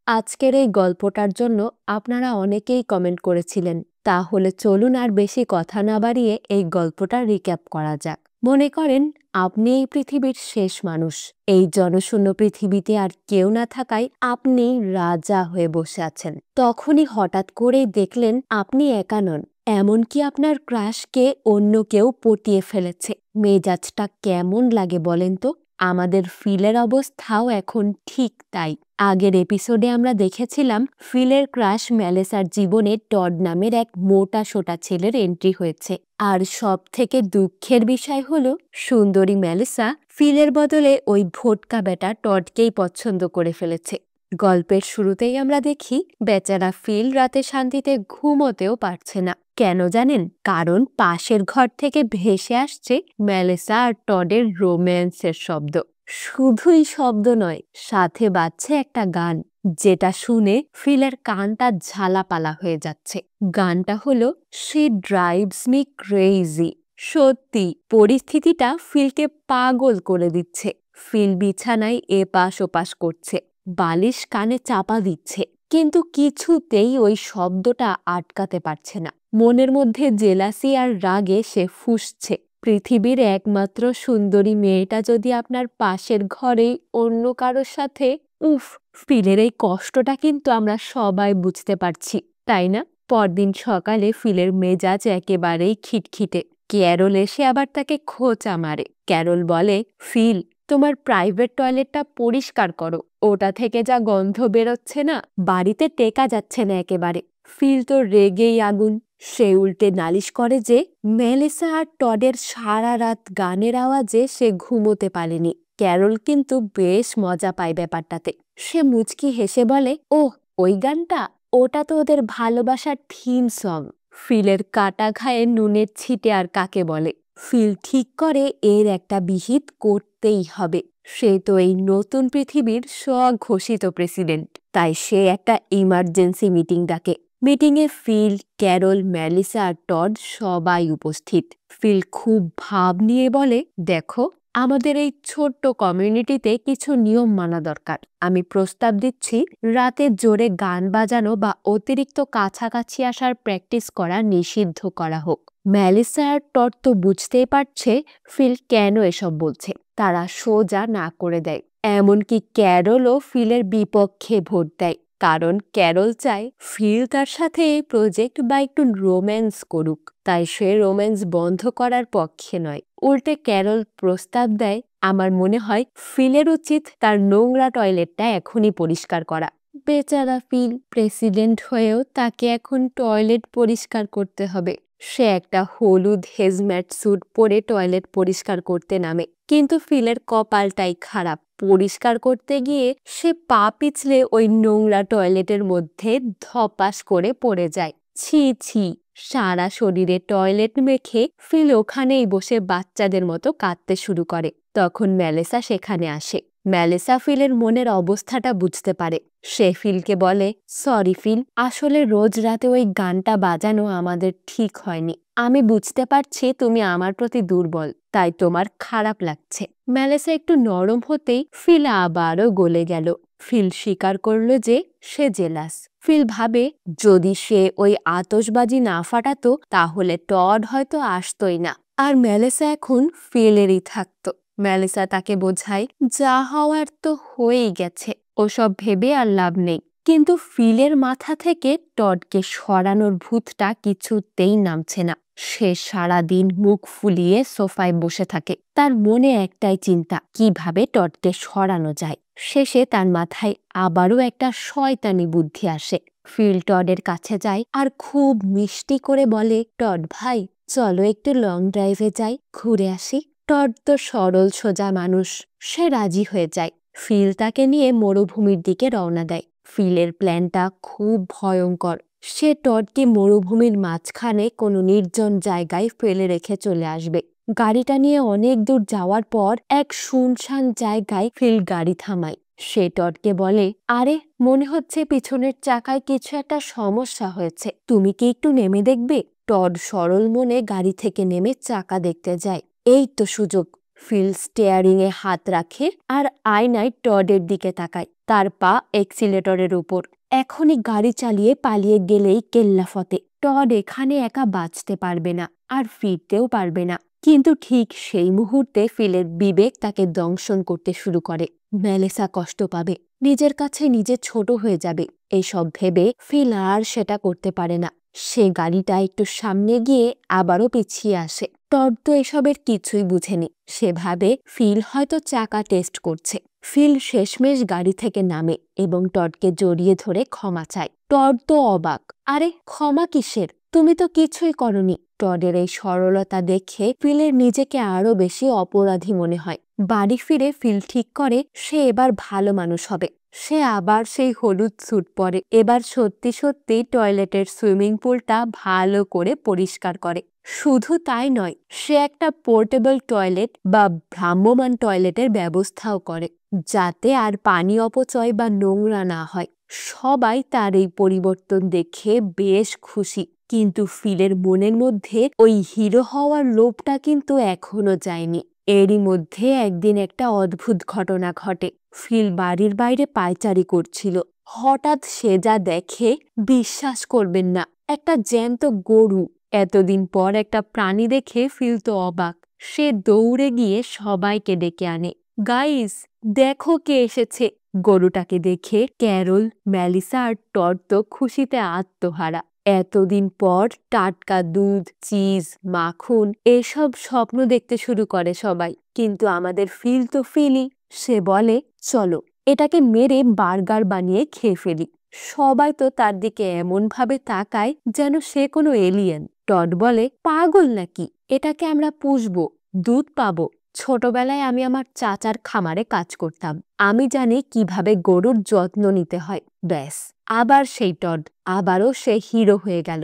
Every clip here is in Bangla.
আজকের এই গল্পটার জন্য আপনারা অনেকেই কমেন্ট করেছিলেন। তাহলে চলুন আর বেশি কথা না বাড়িয়ে এই গল্পটা রিক্যাপ করা যাক। মনে করেন আপনি এই পৃথিবীর শেষ মানুষ। এই জনশূন্য পৃথিবীতে আর কেউ না থাকায় আপনি রাজা হয়ে বসে আছেন। তখনই হঠাৎ করেই দেখলেন আপনি একা নন, এমনকি আপনার ক্রাশকে অন্য কেউ পটিয়ে ফেলেছে। মেজাজটা কেমন লাগে বলেন তো? আমাদের ফিলের অবস্থাও এখন ঠিক তাই। আগের এপিসোডে আমরা দেখেছিলাম ফিলের ক্রাশ মেলেসার জীবনে টড নামের এক মোটা সোটা ছেলের এন্ট্রি হয়েছে। আর সব থেকে দুঃখের বিষয় হলো সুন্দরী মেলেসা ফিলের বদলে ওই ভোটকা বেটা টডকেই পছন্দ করে ফেলেছে। গল্পের শুরুতেই আমরা দেখি বেচারা ফিল রাতে শান্তিতে ঘুমোতেও পারছে না। কেন জানেন? কারণ পাশের ঘর থেকে ভেসে আসছে মেলেসা আর টডের রোম্যান্সের শব্দ। শুধুই শব্দ নয়, সাথে বাজছে একটা গান, যেটা শুনে ফিলের কানটা ঝালাপালা হয়ে যাচ্ছে। গানটা হলো শি ড্রাইভস মি ক্রেজি। সত্যি পরিস্থিতিটা ফিলকে পাগল করে দিচ্ছে। ফিল বিছানায় এপাশ ওপাশ করছে, বালিশ কানে চাপা দিচ্ছে, কিন্তু কিছুতেই ওই শব্দটা আটকাতে পারছে না। মনের মধ্যে জেলাসি আর রাগে সে ফুঁসছে। পৃথিবীর একমাত্র সুন্দরী মেয়েটা যদি আপনার পাশের ঘরেই অন্য কারোর সাথে, উফ! ফিলের এই কষ্টটা কিন্তু আমরা সবাই বুঝতে পারছি, তাই না? পরদিন সকালে ফিলের মেজাজ একেবারেই খিটখিটে। ক্যারল এসে আবার তাকে খোঁচা মারে। ক্যারল বলে, ফিল, তোমার প্রাইভেট টয়লেটটা পরিষ্কার করো। ওটা থেকে যা গন্ধ বেরোচ্ছে না, বাড়িতে টেকা যাচ্ছে না একেবারে। ফিল তো রেগেই আগুন। সে উল্টে নালিশ করে যে মেলেসা আর টডের সারা রাত গানের আওয়াজে সে ঘুমোতে পারেনি। ক্যারল কিন্তু বেশ মজা পায় ব্যাপারটাতে। সে মুচকি হেসে বলে, ওহ, ওই গানটা? ওটা তো ওদের ভালোবাসার থিম সং। ফিলের কাটা ঘায়ে নুনের ছিটে আর কাকে বলে। ফিল ঠিক করে এর একটা বিহিত করতেই হবে। সে তো এই নতুন পৃথিবীর স্বঘোষিত প্রেসিডেন্ট। তাই সে একটা ইমার্জেন্সি মিটিং ডাকে। মিটিংয়ে ফিল, ক্যারল, মেলিসা আর টড সবাই উপস্থিত। ফিল খুব ভাব নিয়ে বলে, দেখো, আমাদের এই ছোট্ট কমিউনিটিতে কিছু নিয়ম মানা দরকার। আমি প্রস্তাব দিচ্ছি রাতে জোরে গান বাজানো বা অতিরিক্ত কাছাকাছি আসার প্র্যাকটিস করা নিষিদ্ধ করা হোক। মেলিসা আর টড তো বুঝতেই পারছে ফিল কেন এসব বলছে। তারা সোজা না করে দেয়। এমনকি ক্যারলও ফিলের বিপক্ষে ভোট দেয়, কারণ ক্যারল চায় ফিল তার সাথে এই প্রজেক্ট বা একটু রোম্যান্স করুক। তাই সে রোম্যান্স বন্ধ করার পক্ষে নয়। উল্টে ক্যারল প্রস্তাব দেয়, আমার মনে হয় ফিলের উচিত তার নোংরা টয়লেটটা এখনই পরিষ্কার করা। বেচারা ফিল, প্রেসিডেন্ট হয়েও তাকে এখন টয়লেট পরিষ্কার করতে হবে। সে একটা হলুদ হেজম্যাট স্যুট পরে টয়লেট পরিষ্কার করতে নামে, কিন্তু ফিলের কপালটাই খারাপ। পরিষ্কার করতে গিয়ে সে পা পিছলে ওই নোংরা টয়লেটের মধ্যে ধপাস করে পড়ে যায়। ছি ছি! সারা শরীরে টয়লেট মেখে ফিল ওখানেই বসে বাচ্চাদের মতো কাঁদতে শুরু করে। তখন মেলেসা সেখানে আসে। মেলেসা ফিলের মনের অবস্থাটা বুঝতে পারে। সে ফিলকে বলে, সরি ফিল, আসলে রোজ রাতে ওই গানটা বাজানো আমাদের ঠিক হয়নি। আমি বুঝতে পারছি তুমি আমার প্রতি দুর্বল, তাই তোমার খারাপ লাগছে। মেলেসা একটু নরম হতেই ফিল আবারও গলে গেল। ফিল স্বীকার করলো যে সে জেলাস। ফিল ভাবে যদি সে ওই আতশবাজি না ফাটাতো তাহলে টড হয়তো আসতোই না, আর মেলেসা এখন ফিলেরই থাকতো। মেলিসা তাকে বোঝায়, যা হওয়ার তো হয়েই গেছে, ওসব ভেবে আর লাভ নেই। কিন্তু ফিলের মাথা থেকে টডকে সরানোর ভূতটা কিছুতেই নামছে না। সে সারাদিন মুখ ফুলিয়ে সোফায় বসে থাকে। তার মনে একটাই চিন্তা, কিভাবে টডকে সরানো যায়। শেষে তার মাথায় আবারও একটা শয়তানি বুদ্ধি আসে। ফিল টডের কাছে যায় আর খুব মিষ্টি করে বলে, টড ভাই, চলো একটু লং ড্রাইভে যাই, ঘুরে আসি। টড তো সরল সোজা মানুষ, সে রাজি হয়ে যায়। ফিল তাকে নিয়ে মরুভূমির দিকে রওনা দেয়। ফিলের প্ল্যানটা খুব ভয়ঙ্কর। সে টডকে মরুভূমির মাঝখানে কোনো নির্জন জায়গায় ফেলে রেখে চলে আসবে। গাড়িটা নিয়ে অনেক দূর যাওয়ার পর এক শুনশান জায়গায় ফিল গাড়ি থামায়। সে টডকে বলে, আরে, মনে হচ্ছে পিছনের চাকায় কিছু একটা সমস্যা হয়েছে, তুমি কি একটু নেমে দেখবে? টড সরল মনে গাড়ি থেকে নেমে চাকা দেখতে যায়। এই তো সুযোগ। ফিল স্টিয়ারিংয়ে হাত রাখে আর আয়নায় টডের দিকে তাকায়, তার পা এক্সিলেটরের উপর। এখনই গাড়ি চালিয়ে পালিয়ে গেলেই কেল্লাফতে। টড এখানে একা বাঁচতে পারবে না, আর ফিরতেও পারবে না। কিন্তু ঠিক সেই মুহূর্তে ফিলের বিবেক তাকে দংশন করতে শুরু করে। মেলিসা কষ্ট পাবে, নিজের কাছে নিজে ছোট হয়ে যাবে। এসব ভেবে ফিল আর সেটা করতে পারে না। সে গাড়িটা একটু সামনে গিয়ে আবারও পিছিয়ে আসে। টড তো এসবের কিছুই বুঝেনি। সে ভাবে ফিল হয়তো চাকা টেস্ট করছে। ফিল শেষমেশ গাড়ি থেকে নামে এবং টডকে জড়িয়ে ধরে ক্ষমা চায়। টড তো অবাক, আরে ক্ষমা কিসের, তুমি তো কিছুই করনি। টডের এই সরলতা দেখে ফিলের নিজেকে আরো বেশি অপরাধী মনে হয়। বাড়ি ফিরে ফিল ঠিক করে সে এবার ভালো মানুষ হবে। সে আবার সেই হলুদ স্যুট পরে। এবার সত্যি সত্যি টয়লেটের সুইমিং পুলটা ভালো করে পরিষ্কার করে। শুধু তাই নয়, সে একটা পোর্টেবল টয়লেট বা ভ্রাম্যমাণ টয়লেটের ব্যবস্থাও করে, যাতে আর পানি অপচয় বা নোংরা না হয়। সবাই তার এই পরিবর্তন দেখে বেশ খুশি, কিন্তু ফিলের মনের মধ্যে ওই হিরো হওয়ার লোভটা কিন্তু এখনো যায়নি। এরই মধ্যে একদিন একটা অদ্ভুত ঘটনা ঘটে। ফিল বাড়ির বাইরে পায়চারি করছিল। হঠাৎ সে যা দেখে বিশ্বাস করবেন না, একটা জ্যান্ত গরু। এতদিন পর একটা প্রাণী দেখে ফিল তো অবাক। সে দৌড়ে গিয়ে সবাইকে ডেকে আনে, গাইস দেখো কে এসেছে। গরুটাকে দেখে ক্যারল, মেলিসা আর টড তো খুশিতে আত্মহারা। এতদিন পর টাটকা দুধ, চিজ, মাখন এসব স্বপ্ন দেখতে শুরু করে সবাই। কিন্তু আমাদের ফিল তো ফিলই। সে বলে, চলো এটাকে মেরে বার্গার বানিয়ে খেয়ে ফেলি। সবাই তো তার দিকে এমন ভাবে তাকায় যেন সে কোনো এলিয়েন। টড বলে, পাগল নাকি, এটাকে আমরা পুষবো, দুধ পাবো। ছোটবেলায় আমি আমার চাচার খামারে কাজ করতাম, আমি জানি কিভাবে গরুর যত্ন নিতে হয়। ব্যাস, আবার সেই টড, আবারও সে হিরো হয়ে গেল।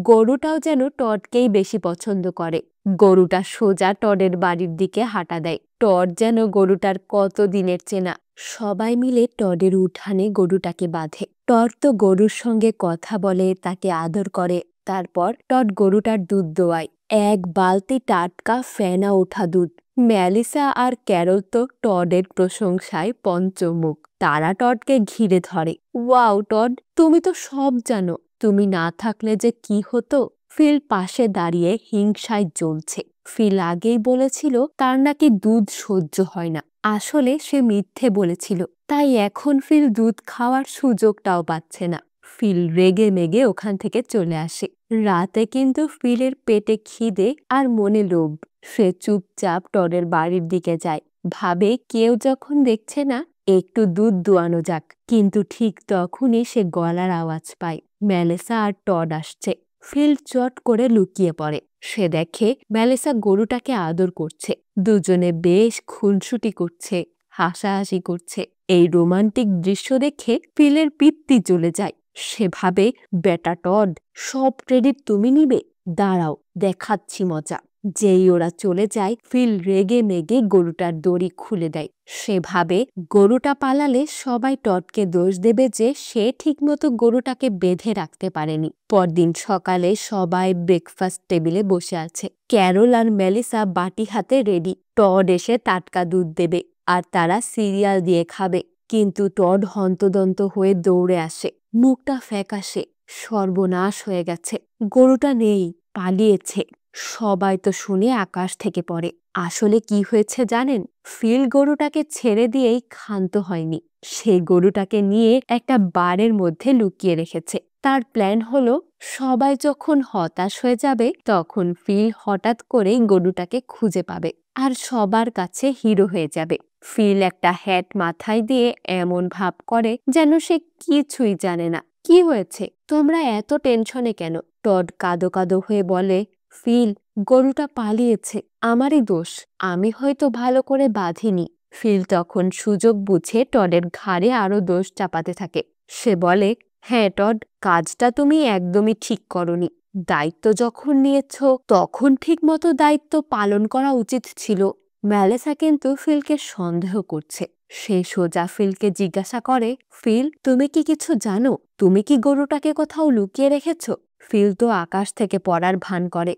গরুটাও যেন টডকেই বেশি পছন্দ করে। গরুটা সোজা টডের বাড়ির দিকে হাঁটা দেয়। টড যেন গরুটার কত দিনের চেনা। সবাই মিলে টডের উঠানে গরুটাকে বাঁধে। টড তো গরুর সঙ্গে কথা বলে, তাকে আদর করে। তারপর টড গরুটার দুধ দোয়ায়, এক বালতি টাটকা ফেনা ওঠা দুধ। মেলিসা আর ক্যারল তো টডের প্রশংসায় পঞ্চমুখ। তারা টডকে ঘিরে ধরে। ওয়াও টড, তুমি তো সব জানো, তুমি না থাকলে যে কি হতো। ফিল পাশে দাঁড়িয়ে হিংসায় জ্বলছে। ফিল আগেই বলেছিল তার নাকি দুধ সহ্য হয় না। আসলে সে মিথ্যে বলেছিল, তাই এখন ফিল দুধ খাওয়ার সুযোগটাও পাচ্ছে না। ফিল রেগে মেগে ওখান থেকে চলে আসে। রাতে কিন্তু ফিলের পেটে খিদে আর মনে লোভ। সে চুপচাপ টডের বাড়ির দিকে যায়, ভাবে কেউ যখন দেখছে না একটু দুধ দোয়ানো যাক। কিন্তু ঠিক তখনই সে গলার আওয়াজ পায়। মেলিসা আর টড আসছে। ফিল চট করে লুকিয়ে পড়ে। সে দেখে মেলিসা গরুটাকে আদর করছে। দুজনে বেশ খুনসুটি করছে, হাসাহাসি করছে। এই রোমান্টিক দৃশ্য দেখে ফিলের পিত্তি চলে যায়। সে ভাবে, বেটা টড, সব ক্রেডিট তুমি নিবে, দাঁড়াও দেখাচ্ছি মজা। যেই ওরা চলে যায়, ফিল রেগে মেগে গরুটার দড়ি খুলে দেয়। সে ভাবে গরুটা পালালে সবাই টডকে দোষ দেবে যে সে ঠিকমতো গরুটাকে বেঁধে রাখতে পারেনি। পরদিন সকালে সবাই ব্রেকফাস্ট টেবিলে বসে আছে। ক্যারল আর মেলিসা বাটি হাতে রেডি। টড এসে টাটকা দুধ দেবে আর তারা সিরিয়াল দিয়ে খাবে। কিন্তু টড হন্তদন্ত হয়ে দৌড়ে আসে, মুখটা ফ্যাকাশে। সর্বনাশ হয়ে গেছে, গরুটা নেই, পালিয়েছে। সবাই তো শুনে আকাশ থেকে পড়ে। আসলে কি হয়েছে জানেন? ফিল গরুটাকে ছেড়ে দিয়েই ক্ষান্ত হয়নি। সে গরুটাকে নিয়ে একটা বারের মধ্যে লুকিয়ে রেখেছে। তার প্ল্যান হলো, সবাই যখন হতাশ হয়ে যাবে তখন ফিল হঠাৎ করেই গরুটাকে খুঁজে পাবে আর সবার কাছে হিরো হয়ে যাবে। ফিল একটা হ্যাট মাথায় দিয়ে এমন ভাব করে যেন সে কিছুই জানে না। কি হয়েছে, তোমরা এত টেনশনে কেন? টড কাঁদো কাঁদো হয়ে বলে, ফিল, গরুটা পালিয়েছে, আমারই দোষ, আমি হয়তো ভালো করে বাঁধিনি। ফিল তখন সুযোগ বুঝে টডের ঘাড়ে আরো দোষ চাপাতে থাকে। সে বলে, হ্যাঁ টড, কাজটা তুমি একদমই ঠিক করনি। দায়িত্ব যখন নিয়েছ তখন ঠিক মতো দায়িত্ব পালন করা উচিত ছিল। মেলিসা কিন্তু ফিলকে সন্দেহ করছে। সে সোজা ফিলকে জিজ্ঞাসা করে, ফিল, তুমি কি কিছু জানো? তুমি কি গরুটাকে কোথাও লুকিয়ে রেখেছ? ফিল তো আকাশ থেকে পড়ার ভান করে,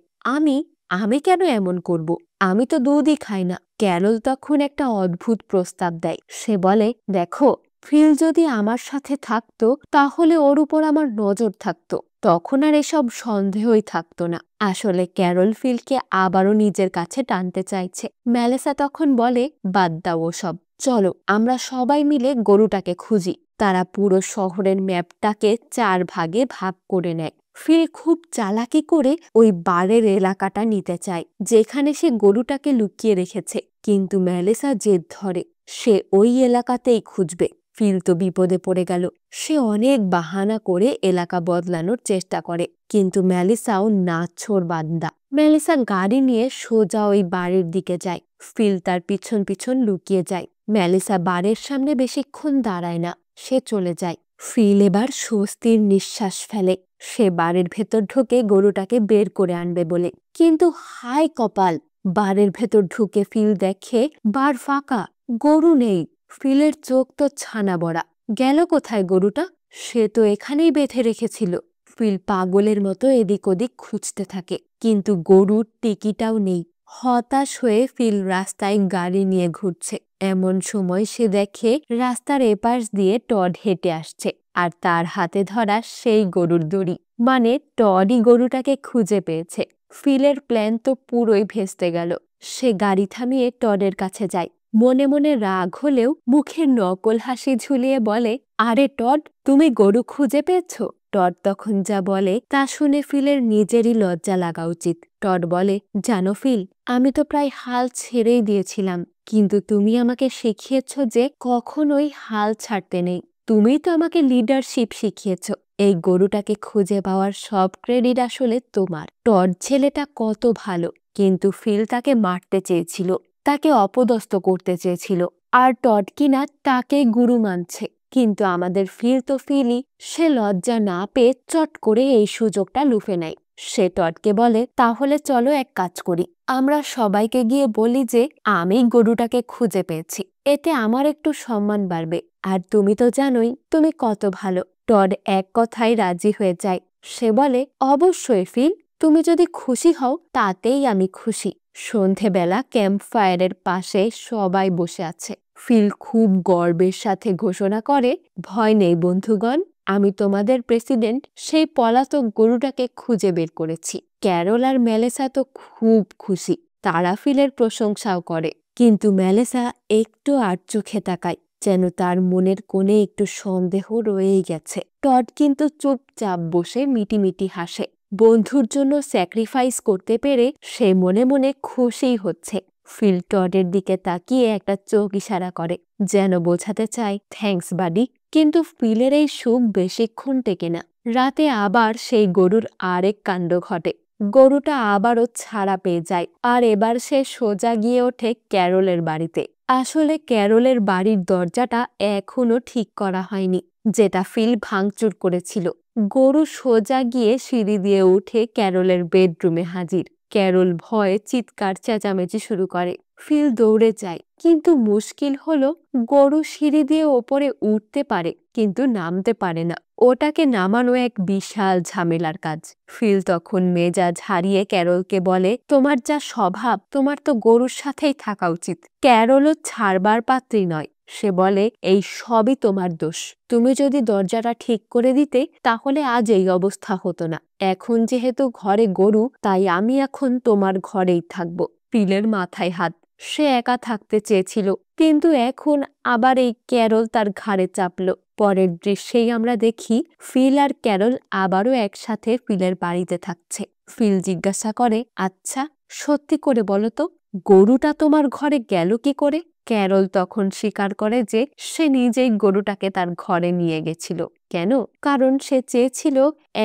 আমি কেন এমন করব? আমি তো দুধই খাই না। ক্যারল তখন একটা অদ্ভুত প্রস্তাব দেয়। সে বলে, দেখো, ফিল যদি আমার সাথে থাকতো তাহলে ওর উপর আমার নজর থাকতো, তখন আর এসব সন্দেহই থাকতো না। আসলে ক্যারল ফিলকে আবারও নিজের কাছে টানতে চাইছে। মেলিসা তখন বলে, বাদ দাও ওসব, চলো আমরা সবাই মিলে গরুটাকে খুঁজি। তারা পুরো শহরের ম্যাপটাকে 4 ভাগে ভাগ করে নেয়। ফিল খুব চালাকি করে ওই বারের এলাকাটা নিতে চায় যেখানে সে গরুটাকে লুকিয়ে রেখেছে, কিন্তু মেলিসা জেদ ধরে সে ওই এলাকাতেই খুঁজবে। ফিল তো বিপদে পড়ে গেল। সে অনেক বাহানা করে এলাকা বদলানোর চেষ্টা করে, কিন্তু মেলিসাও নাছোড় বান্দা। মেলিসা গাড়ি নিয়ে সোজা ওই বাড়ির দিকে যায়। ফিল তার পিছন পিছন লুকিয়ে যায়। মেলিসা বাড়ির সামনে বেশিক্ষণ দাঁড়ায় না, সে চলে যায়। ফিল এবার স্বস্তির নিঃশ্বাস ফেলে। সে বাড়ির ভেতর ঢুকে গরুটাকে বের করে আনবে বলে, কিন্তু হায় কপাল, বাড়ির ভেতর ঢুকে ফিল দেখে বার ফাঁকা, গরু নেই। ফিলের চোখ তো ছানা বড়া। গেল কোথায় গরুটা? সে তো এখানেই বেঁধে রেখেছিল। ফিল পাগলের মতো এদিক ওদিক খুঁজতে থাকে, কিন্তু গরুর টিকিটাও নেই। হতাশ হয়ে ফিল রাস্তায় গাড়ি নিয়ে ঘুরছে। এমন সময় সে দেখে রাস্তার এপাশ দিয়ে টড হেঁটে আসছে, আর তার হাতে ধরা সেই গরুর দড়ি। মানে টডই গরুটাকে খুঁজে পেয়েছে। ফিলের প্ল্যান তো পুরোই ভেস্তে গেল। সে গাড়ি থামিয়ে টডের কাছে যায়। মনে মনে রাগ হলেও মুখে নকল হাসি ঝুলিয়ে বলে, আরে টড, তুমি গরু খুঁজে পেয়েছ? টড তখন যা বলে তা শুনে ফিলের নিজেরই লজ্জা লাগা উচিত। টড বলে, জানো ফিল, আমি তো প্রায় হাল ছেড়েই দিয়েছিলাম, কিন্তু তুমি আমাকে শিখিয়েছ যে কখনোই হাল ছাড়তে নেই। তুমিই তো আমাকে লিডারশিপ শিখিয়েছ। এই গরুটাকে খুঁজে পাওয়ার সব ক্রেডিট আসলে তোমার। টড ছেলেটা কত ভালো, কিন্তু ফিল তাকে মারতে চেয়েছিল, তাকে অপদস্থ করতে চেয়েছিল, আর টড কিনা তাকে গুরু মানছে। কিন্তু আমাদের ফিল তো ফিলই। সে লজ্জা না পেয়ে চট করে এই সুযোগটা লুফে নেয়। সে টডকে বলে, তাহলে চলো এক কাজ করি, আমরা সবাইকে গিয়ে বলি যে আমি গরুটাকে খুঁজে পেয়েছি। এতে আমার একটু সম্মান বাড়বে, আর তুমি তো জানোই তুমি কত ভালো। টড এক কথায় রাজি হয়ে যায়। সে বলে, অবশ্যই ফিল, তুমি যদি খুশি হও তাতেই আমি খুশি। সন্ধেবেলা ক্যাম্প ফায়ারের পাশে সবাই বসে আছে। ফিল খুব গর্বের সাথে ঘোষণা করে, ভয় নেই বন্ধুগণ, আমি তোমাদের প্রেসিডেন্ট সেই পলাতক গরুটাকে খুঁজে বের করেছি। ক্যারল আর মেলিসা তো খুব খুশি, তারা ফিলের প্রশংসাও করে, কিন্তু মেলিসা একটু আর চোখে তাকায়, যেন তার মনের কোণে একটু সন্দেহ রয়েই গেছে। টড কিন্তু চুপচাপ বসে মিটিমিটি হাসে। বন্ধুর জন্য স্যাক্রিফাইস করতে পেরে সে মনে মনে খুশি হচ্ছে। ফিল টডের দিকে তাকিয়ে একটা চোখ ইশারা করে, যেন বোঝাতে চায়, থ্যাঙ্কস বাডি। কিন্তু ফিলের এই সুখ বেশিক্ষণ টেকে না। রাতে আবার সেই গরুর আরেক কাণ্ড ঘটে। গরুটা আবারও ছাড়া পেয়ে যায়, আর এবার সে সোজা গিয়ে ওঠে ক্যারলের বাড়িতে। আসলে ক্যারলের বাড়ির দরজাটা এখনো ঠিক করা হয়নি, যেটা ফিল ভাঙচুর করেছিল। গরু সোজা গিয়ে সিঁড়ি দিয়ে উঠে ক্যারলের বেডরুমে হাজির। ক্যারল ভয়ে চিৎকার চেঁচামেচি শুরু করে। ফিল দৌড়ে যায়, কিন্তু মুশকিল হলো গরু সিঁড়ি দিয়ে ওপরে উঠতে পারে, কিন্তু নামতে পারে না। ওটাকে নামানো এক বিশাল ঝামেলার কাজ। ফিল তখন মেজাজ হারিয়ে ক্যারলকে বলে, তোমার যা স্বভাব, তোমার তো গরুর সাথেই থাকা উচিত। ক্যারলও ছাড়বার পাত্রী নয়। সে বলে, এই সবই তোমার দোষ। তুমি যদি দরজাটা ঠিক করে দিতে তাহলে আজ এই অবস্থা হতো না। এখন যেহেতু ঘরে গরু, তাই আমি এখন তোমার ঘরেই থাকবো। ফিলের মাথায় হাত। সে একা থাকতে চেয়েছিল, কিন্তু এখন আবার এই ক্যারল তার ঘাড়ে চাপলো। পরের দৃশ্যেই আমরা দেখি ফিল আর ক্যারল আবারও একসাথে ফিলের বাড়িতে থাকছে। ফিল জিজ্ঞাসা করে, আচ্ছা সত্যি করে বলো তো, গরুটা তোমার ঘরে গেল কি করে? ক্যারল তখন স্বীকার করে যে সে নিজেই গরুটাকে তার ঘরে নিয়ে গেছিল। কেন? কারণ সে চেয়েছিল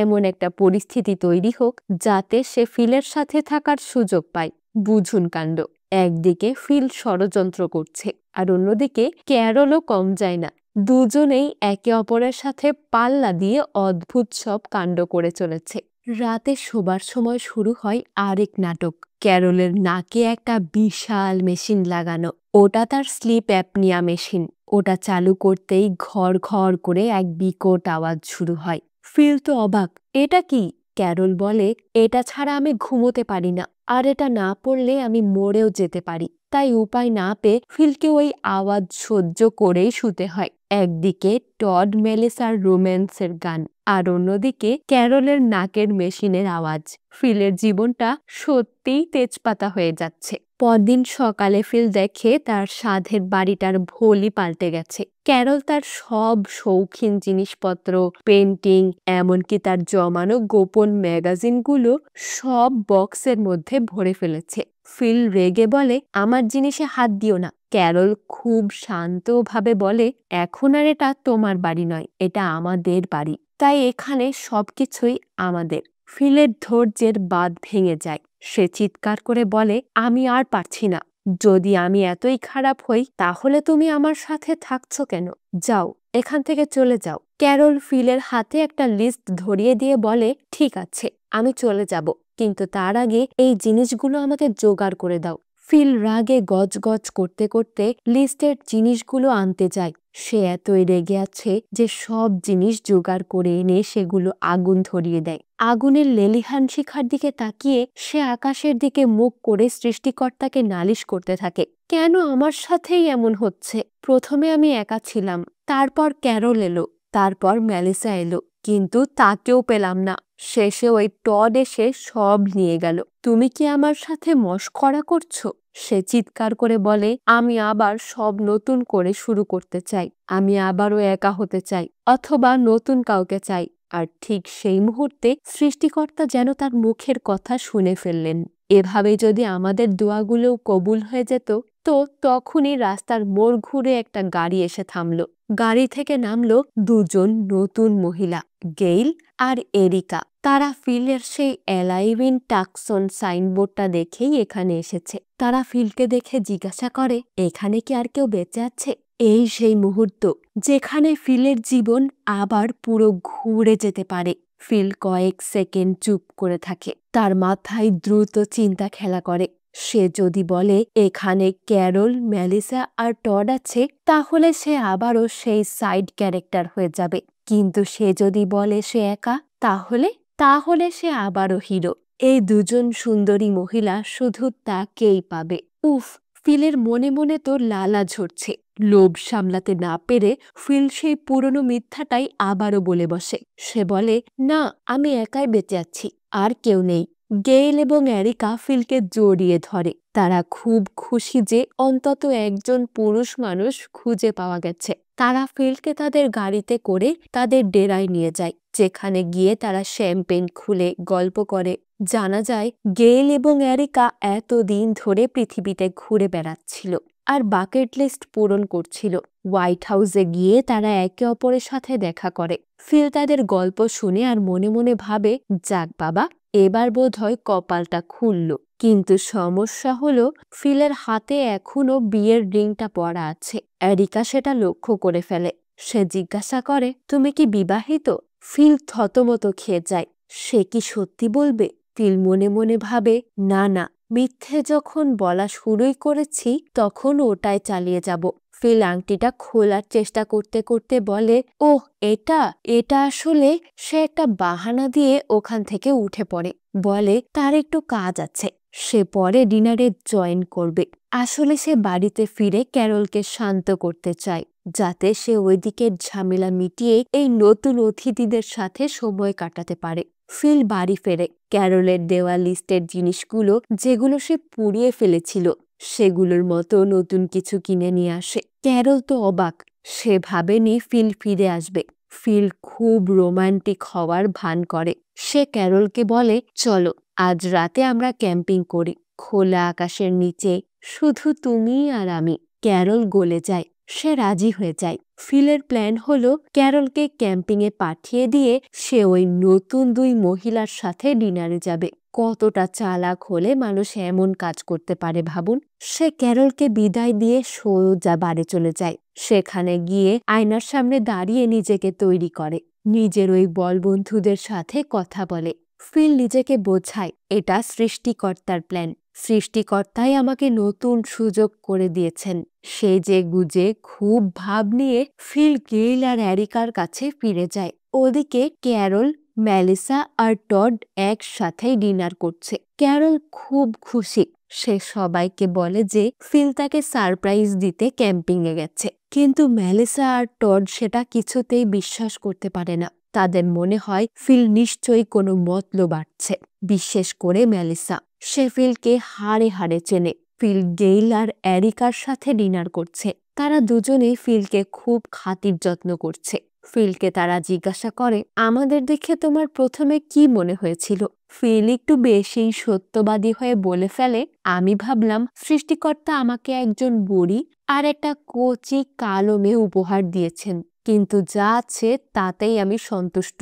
এমন একটা পরিস্থিতি তৈরি হোক যাতে সে ফিলের সাথে থাকার সুযোগ পায়। বুঝুন কাণ্ড। একদিকে ফিল ষড়যন্ত্র করছে, আর অন্যদিকে ক্যারলও কম যায় না। দুজনেই একে অপরের সাথে পাল্লা দিয়ে অদ্ভুত সব কাণ্ড করে চলেছে। রাতে শোবার সময় শুরু হয় আরেক নাটক। ক্যারলের নাকে একটা বিশাল মেশিন লাগানো। ওটা তার স্লিপ অ্যাপনিয়া মেশিন। ওটা চালু করতেই ঘর ঘর করে এক বিকট আওয়াজ শুরু হয়। ফিল তো অবাক, এটা কি? ক্যারল বলে, এটা ছাড়া আমি ঘুমোতে পারি না, আর এটা না পড়লে আমি মরেও যেতে পারি। তাই উপায় না পেয়ে ফিলকে ওই আওয়াজ সহ্য করেই শুতে হয়। একদিকে টড মেলিসার রোম্যান্সের গান, আর অন্যদিকে ক্যারলের নাকের মেশিনের আওয়াজ। ফিলের জীবনটা সত্যিই তেজপাতা হয়ে যাচ্ছে। পরদিন সকালে ফিল দেখে তার সাধের বাড়িটার ভোলই পাল্টে গেছে। ক্যারল তার সব শৌখিন জিনিসপত্র, পেন্টিং, এমনকি তার জমানো গোপন ম্যাগাজিনগুলো সব বক্সের মধ্যে ভরে ফেলেছে। ফিল রেগে বলে, আমার জিনিসে হাত দিও না। ক্যারল খুব শান্তভাবে বলে, এখন আর এটা তোমার বাড়ি নয়, এটা আমাদের বাড়ি, তাই এখানে সবকিছুই আমাদের। ফিলের ধৈর্যের বাঁধ ভেঙে যায়। সে চিৎকার করে বলে, আমি আর পারছি না। যদি আমি এতই খারাপ হই, তাহলে তুমি আমার সাথে থাকছো কেন? যাও, এখান থেকে চলে যাও। ক্যারল ফিলের হাতে একটা লিস্ট ধরিয়ে দিয়ে বলে, ঠিক আছে, আমি চলে যাব, কিন্তু তার আগে এই জিনিসগুলো আমাকে জোগাড় করে দাও। ফিল রাগে গজগজ করতে করতে লিস্টের জিনিসগুলো আনতে যায়। সে এতই রেগে আছে যে সব জিনিস জোগাড় করে এনে সেগুলো আগুন ধরিয়ে দেয়। আগুনের লেলিহান শিখার দিকে তাকিয়ে সে আকাশের দিকে মুখ করে সৃষ্টিকর্তাকে নালিশ করতে থাকে, কেন আমার সাথেই এমন হচ্ছে? প্রথমে আমি একা ছিলাম, তারপর ক্যারল এলো, তারপর মেলিসা এলো, কিন্তু তাকেও পেলাম না। শেষে ওই টড এসে সব নিয়ে গেল। তুমি কি আমার সাথে মশকরা করছো? সে চিৎকার করে বলে, আমি আবার সব নতুন করে শুরু করতে চাই। আমি আবারও একা হতে চাই, অথবা নতুন কাউকে চাই। আর ঠিক সেই মুহূর্তে সৃষ্টিকর্তা যেন তার মুখের কথা শুনে ফেললেন। এভাবে যদি আমাদের দোয়াগুলোও কবুল হয়ে যেত। তো তখনই রাস্তার মোড় ঘুরে একটা গাড়ি এসে থামলো। গাড়ি থেকে নামলো দুজন নতুন মহিলা, গেইল আর এরিকা। তারা ফিলের সেই অ্যালাইভ ইন টাকসন সাইনবোর্ডটা দেখেই এখানে এসেছে। তারা ফিলকে দেখে জিজ্ঞাসা করে, এখানে কি আর কেউ বেঁচে আছে? এই সেই মুহূর্ত যেখানে ফিলের জীবন আবার পুরো ঘুরে যেতে পারে। ফিল কয়েক সেকেন্ড চুপ করে থাকে। তার মাথায় দ্রুত চিন্তা খেলা করে। সে যদি বলে এখানে ক্যারল, মেলিসা আর টড আছে, তাহলে সে আবারও সেই সাইড ক্যারেক্টার হয়ে যাবে। কিন্তু সে যদি বলে সে একা, তাহলে তাহলে সে আবারও হিরো। এই দুজন সুন্দরী মহিলা শুধু তাকেই পাবে। উফ, ফিলের মনে মনে তো লালা ঝরছে। লোভ সামলাতে না পেরে ফিল সেই পুরনো মিথ্যাটাই আবারও বলে বসে। সে বলে, না, আমি একাই বেঁচে আছি, আর কেউ নেই। গেইল এবং এরিকা ফিলকে জড়িয়ে ধরে। তারা খুব খুশি যে অন্তত একজন পুরুষ মানুষ খুঁজে পাওয়া গেছে। তারা ফিলকে তাদের গাড়িতে করে তাদের ডেরায় নিয়ে যায়, যেখানে গিয়ে তারা শ্যাম্পেন খুলে গল্প করে। জানা যায় গেইল এবং এরিকা এতদিন ধরে পৃথিবীতে ঘুরে বেড়াচ্ছিল আর বাকেট লিস্ট পূরণ করছিল। হোয়াইট হাউসে গিয়ে তারা একে অপরের সাথে দেখা করে। ফিল তাদের গল্প শুনে আর মনে মনে ভাবে, যাক বাবা, এবার বোধহয় কপালটা খুলল। কিন্তু সমস্যা হলো ফিলের হাতে এখনো বিয়ের রিংটা পরা আছে। এরিকা সেটা লক্ষ্য করে ফেলে। সে জিজ্ঞাসা করে, তুমি কি বিবাহিত? ফিল থতমত খেয়ে যায়। সে কি সত্যি বলবে? ফিল মনে মনে ভাবে, না না, মিথ্যে যখন বলা শুরুই করেছি তখন ওটাই চালিয়ে যাব। ফিল আংটিটা খোলার চেষ্টা করতে করতে বলে, ওহ, এটা এটা আসলে। সে একটা বাহানা দিয়ে ওখান থেকে উঠে পড়ে, বলে তার একটু কাজ আছে, সে পরে ডিনারে জয়েন করবে। আসলে সে বাড়িতে ফিরে ক্যারলকে শান্ত করতে চায়, যাতে সে ওইদিকের ঝামেলা মিটিয়ে এই নতুন অতিথিদের সাথে সময় কাটাতে পারে। ফিল বাড়ি ফেরে। ক্যারলের দেওয়া লিস্টের জিনিসগুলো যেগুলো সে পুড়িয়ে ফেলেছিল সেগুলোর মতো নতুন কিছু কিনে নিয়ে আসে। ক্যারল তো অবাক। সে ভাবেনি ফিল ফিরে আসবে। ফিল খুব রোমান্টিক হওয়ার ভান করে। সে ক্যারলকে বলে, চলো আজ রাতে আমরা ক্যাম্পিং করি, খোলা আকাশের নিচে, শুধু তুমি আর আমি। ক্যারল গলে যায়। সে রাজি হয়ে যায়। ফিলের প্ল্যান হলো ক্যারলকে ক্যাম্পিংয়ে পাঠিয়ে দিয়ে সে ওই নতুন দুই মহিলার সাথে ডিনারে যাবে। কতটা চালাক হলে মানুষ এমন কাজ করতে পারে ভাবুন। সে ক্যারলকে বিদায় দিয়ে সোজা বাড়ি চলে যায়। সেখানে গিয়ে আয়নার সামনে দাঁড়িয়ে নিজেকে তৈরি করে। নিজের ওই বলবন্ধুদের সাথে কথা বলে। ফিল নিজেকে বোঝায়, এটা সৃষ্টিকর্তার প্ল্যান। সৃষ্টিকর্তাই আমাকে নতুন সুযোগ করে দিয়েছেন। সে যে গুজে খুব ভাব নিয়ে ফিল গেইল আর এরিকার কাছে ফিরে যায়। ওদিকে ক্যারল মেলিসা আর টড একসাথেই ডিনার করছে। ক্যারল খুব খুশি। সে সবাইকে বলে যে ফিল তাকে সারপ্রাইজ দিতে ক্যাম্পিংয়ে গেছে, কিন্তু মেলিসা আর টড সেটা কিছুতেই বিশ্বাস করতে পারে না। তাদের মনে হয় ফিল নিশ্চয়ই কোনো মতলব বাড়ছে, বিশেষ করে মেলিসা। সে ফিলকে হাড়ে হাড়ে চেনে। ফিল গেইল আর এরিকার সাথে ডিনার করছে। তারা দুজনেই ফিলকে খুব খাতির যত্ন করছে। ফিলকে তারা জিজ্ঞাসা করে, আমাদের দেখে তোমার প্রথমে কি মনে হয়েছিল? ফিল একটু বেশি সত্যবাদী হয়ে বলে ফেলে, আমি ভাবলাম সৃষ্টিকর্তা আমাকে একজন বুড়ি আর একটা কচি কালো মেয়ে উপহার দিয়েছেন, কিন্তু যা আছে তাতেই আমি সন্তুষ্ট।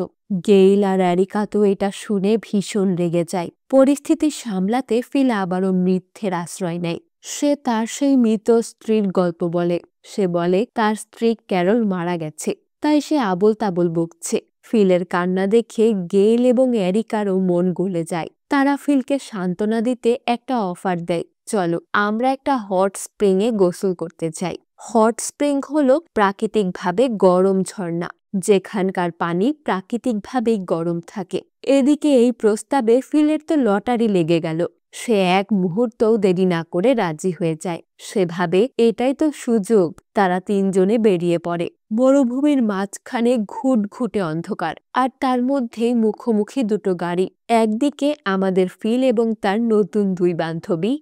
গেইল আর এরিকা তো এটা শুনে ভীষণ রেগে যায়। পরিস্থিতি সামলাতে ফিল আবারও মিথ্যের আশ্রয় নেয়। সে তার সেই মৃত স্ত্রীর গল্প বলে। সে বলে তার স্ত্রী ক্যারল মারা গেছে, তাই সে আবোল তাবোল বকছে। ফিলের কান্না দেখে গেইল এবং এরিকারও মন গলে যায়। তারা ফিলকে সান্ত্বনা দিতে একটা অফার দেয়, চলো আমরা একটা হট স্প্রিং এ গোসল করতে যাই। হট স্প্রিং হলো প্রাকৃতিকভাবে গরম ঝর্ণা, যেখানকার পানি প্রাকৃতিকভাবেই গরম থাকে। এদিকে এই প্রস্তাবে ফিলের তো লটারি লেগে গেল। সে এক মুহূর্তও দেরি না করে রাজি হয়ে যায়। সে ভাবে এটাই তো সুযোগ। তারা তিনজনে বেরিয়ে পড়ে। মরুভূমির মাঝখানে ঘুটঘুটে অন্ধকার, আর তার মধ্যেই মুখোমুখি দুটো গাড়ি। একদিকে আমাদের ফিল এবং তার নতুন দুই বান্ধবী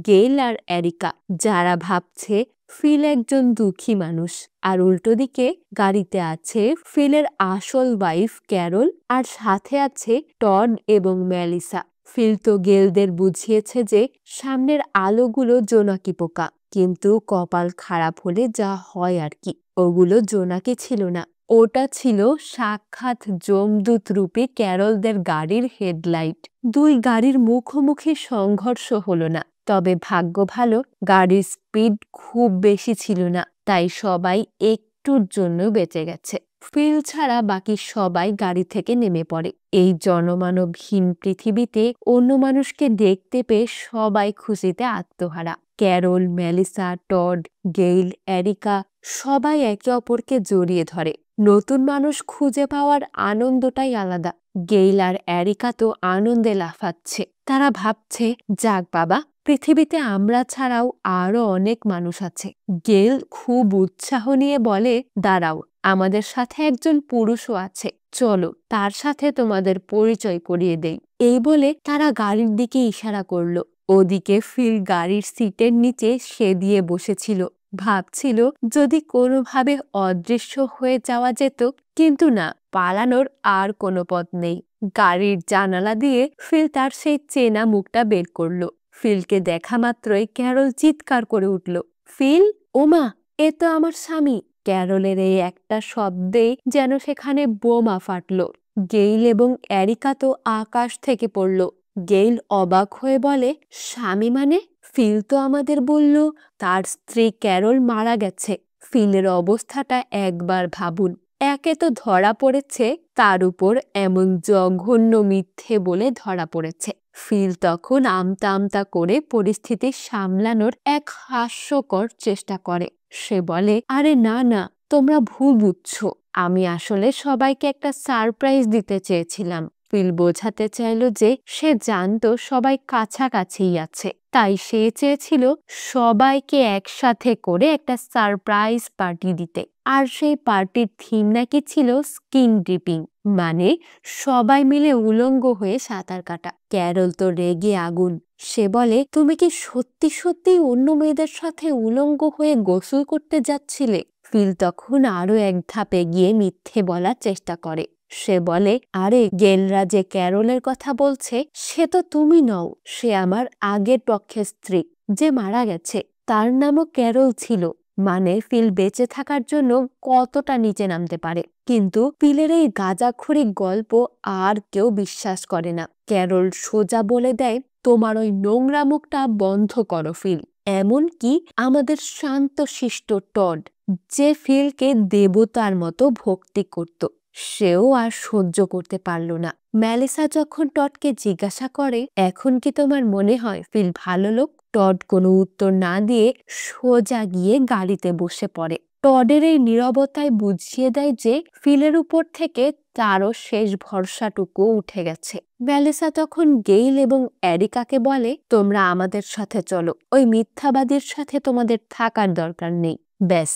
গেইল আর এরিকা, যারা ভাবছে ফিল একজন দুঃখী মানুষ। আর উল্টো দিকে গাড়িতে আছে ফিলের আসল ওয়াইফ ক্যারল, আর সাথে আছে টড এবং মেলিসা। ফিল তো গেলদের বুঝিয়েছে যে সামনের আলোগুলো জোনাকি পোকা, কিন্তু কপাল খারাপ হলে যা হয় আর কি, ওগুলো জোনাকি ছিল না। ওটা ছিল সাক্ষাৎ যমদূত রূপী ক্যারলদের গাড়ির হেডলাইট। দুই গাড়ির মুখোমুখি সংঘর্ষ হলো না, তবে ভাগ্য ভালো গাড়ির স্পিড খুব বেশি ছিল না, তাই সবাই একটুর জন্য বেঁচে গেছে। ফিল ছাড়া বাকি সবাই গাড়ি থেকে নেমে পড়ে। এই জনমানবহীন পৃথিবীতে অন্য মানুষকে দেখতে পেয়ে সবাই খুশিতে আত্মহারা। Carol, Melissa, Todd, Gail, Erica সবাই একে অপরকে জড়িয়ে ধরে। নতুন মানুষ খুঁজে পাওয়ার আনন্দটাই আলাদা। গেইল আর এরিকা তো আনন্দে লাফাচ্ছে। তারা ভাবছে, যাক বাবা, পৃথিবীতে আমরা ছাড়াও আরো অনেক মানুষ আছে। গেইল খুব উৎসাহ নিয়ে বলে, দাঁড়াও, আমাদের সাথে একজন পুরুষও আছে, চলো তার সাথে তোমাদের পরিচয় করিয়ে দেই। এই বলে তারা গাড়ির দিকে ইশারা করলো। ওদিকে ফিল গাড়ির সিটের নিচে সে দিয়ে বসেছিল। ভাবছিল যদি কোনোভাবে অদৃশ্য হয়ে যাওয়া যেত, কিন্তু না, পালানোর আর কোনো পথ নেই। গাড়ির জানালা দিয়ে ফিল তার সেই চেনা মুখটা বের করলো। ফিলকে দেখা মাত্রই ক্যারল চিৎকার করে উঠল, ফিল, ওমা, এ তো আমার স্বামী। ক্যারলের এই একটা শব্দেই যেন সেখানে বোমা ফাটল। গেইল এবং এরিকা তো আকাশ থেকে পড়ল। গেইল অবাক হয়ে বলে, স্বামী মানে? ফিল তো আমাদের বলল তার স্ত্রী ক্যারল মারা গেছে। ফিলের অবস্থাটা একবার ভাবুন। একে তো ধরা পড়েছে, তার উপর এমন জঘন্য মিথ্যে বলে ধরা পড়েছে। ফিল তখন আমতা আমতা করে পরিস্থিতি সামলানোর এক হাস্যকর চেষ্টা করে। সে বলে, আরে না না, তোমরা ভুল বুঝছো, আমি আসলে সবাইকে একটা সারপ্রাইজ দিতে চেয়েছিলাম। ফিল বোঝাতে চাইল যে সে জানতো সবাই কাছাকাছিই আছে, তাই সে চেয়েছিল সবাইকে একসাথে করে একটা সারপ্রাইজ পার্টি দিতে। আর সেই পার্টির থিম নাকি ছিল স্কিন ডিপিং, মানে সবাই মিলে উলঙ্গ হয়ে সাঁতার কাটা। ক্যারল তো রেগে আগুন। সে বলে, তুমি কি সত্যি সত্যি অন্য মেয়েদের সাথে উলঙ্গ হয়ে গোসল করতে যাচ্ছিলে? ফিল তখন আরো এক ধাপ এগিয়ে মিথ্যে বলার চেষ্টা করে। সে বলে, আরে গেলরা যে ক্যারলের কথা বলছে সে তো তুমি নও, সে আমার আগের পক্ষের স্ত্রী যে মারা গেছে, তার নামও ক্যারল ছিল। মানে ফিল বেঁচে থাকার জন্য কতটা নিচে নামতে পারে। কিন্তু ফিলের এই গাঁজাখড়ি গল্প আর কেউ বিশ্বাস করে না। ক্যারল সোজা বলে দেয়, তোমার ওই নোংরা মুখটা বন্ধ করো ফিল। এমনকি আমাদের শান্তশিষ্ট টড, যে ফিলকে দেবতার মতো ভক্তি করত, সেও আর সহ্য করতে পারল না। মেলিসা যখন টডকে জিজ্ঞাসা করে, এখন কি তোমার মনে হয় ফিল ভালো লোক? টড কোনো উত্তর না দিয়ে সোজা গিয়ে গাড়িতে বসে পড়ে। টডের এই নীরবতায় বুঝিয়ে দেয় যে ফিলের উপর থেকে তারও শেষ ভরসাটুকু উঠে গেছে। মেলিসা তখন গেইল এবং এরিকাকে বলে, তোমরা আমাদের সাথে চলো, ওই মিথ্যাবাদীর সাথে তোমাদের থাকার দরকার নেই। ব্যাস,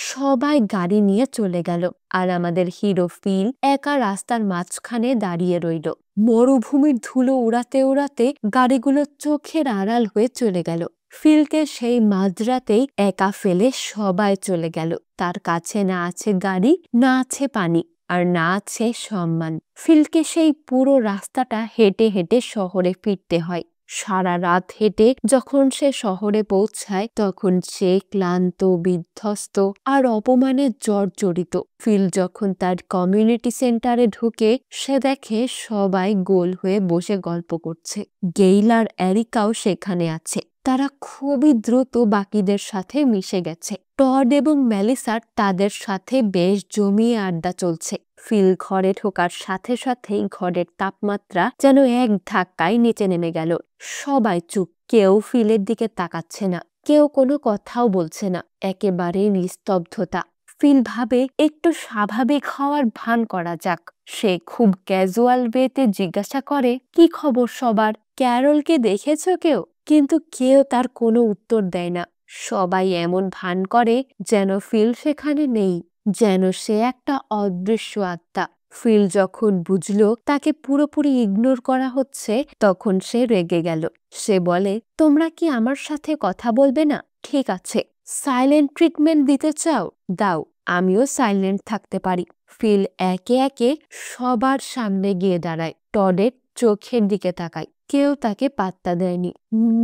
সবাই গাড়ি নিয়ে চলে গেল, আর আমাদের হিরো ফিল একা রাস্তার মাঝখানে দাঁড়িয়ে রইল। মরুভূমির ধুলো উড়াতে উড়াতে গাড়িগুলো চোখের আড়াল হয়ে চলে গেল। ফিলকে সেই মাঝরাতেই একা ফেলে সবাই চলে গেল। তার কাছে না আছে গাড়ি, না আছে পানি, আর না আছে সম্মান। ফিলকে সেই পুরো রাস্তাটা হেঁটে হেঁটে শহরে ফিরতে হয়। সারা রাত হেঁটে যখন সে শহরে পৌঁছায় তখন সে ক্লান্ত, বিধ্বস্ত আর অপমানে জর্জরিত। ফিল যখন তার কমিউনিটি সেন্টারে ঢুকে সে দেখে সবাই গোল হয়ে বসে গল্প করছে। গেইল আর এরিকাও সেখানে আছে। তারা খুবই দ্রুত বাকিদের সাথে মিশে গেছে। টড এবং মেলিসার তাদের সাথে বেশ জমিয়ে আড্ডা চলছে। ফিল ঘরে ঢোকার সাথে সাথেই ঘরের তাপমাত্রা যেন এক ধাক্কায় নিচে নেমে গেল। সবাই চুপ, কেউ ফিলের দিকে তাকাচ্ছে না, কেউ কোনো কথাও বলছে না, একেবারে নিস্তব্ধতা। ফিল ভাবে একটু স্বাভাবিক হওয়ার ভান করা যাক। সে খুব ক্যাজুয়াল ওয়েতে জিজ্ঞাসা করে, কি খবর সবার? ক্যারলকে দেখেছ কেউ? কিন্তু কেউ তার কোনো উত্তর দেয় না। সবাই এমন ভান করে যেন ফিল সেখানে নেই, যেন সে একটা অদৃশ্য আত্মা। ফিল যখন বুঝলো তাকে পুরোপুরি ইগনোর করা হচ্ছে তখন সে রেগে গেল। সে বলে, তোমরা কি আমার সাথে কথা বলবে না? ঠিক আছে, সাইলেন্ট ট্রিটমেন্ট দিতে চাও? দাও, আমিও সাইলেন্ট থাকতে পারি। ফিল একে একে সবার সামনে গিয়ে দাঁড়ায়। টডের চোখের দিকে তাকায়, কেউ তাকে পাত্তা দেয়নি।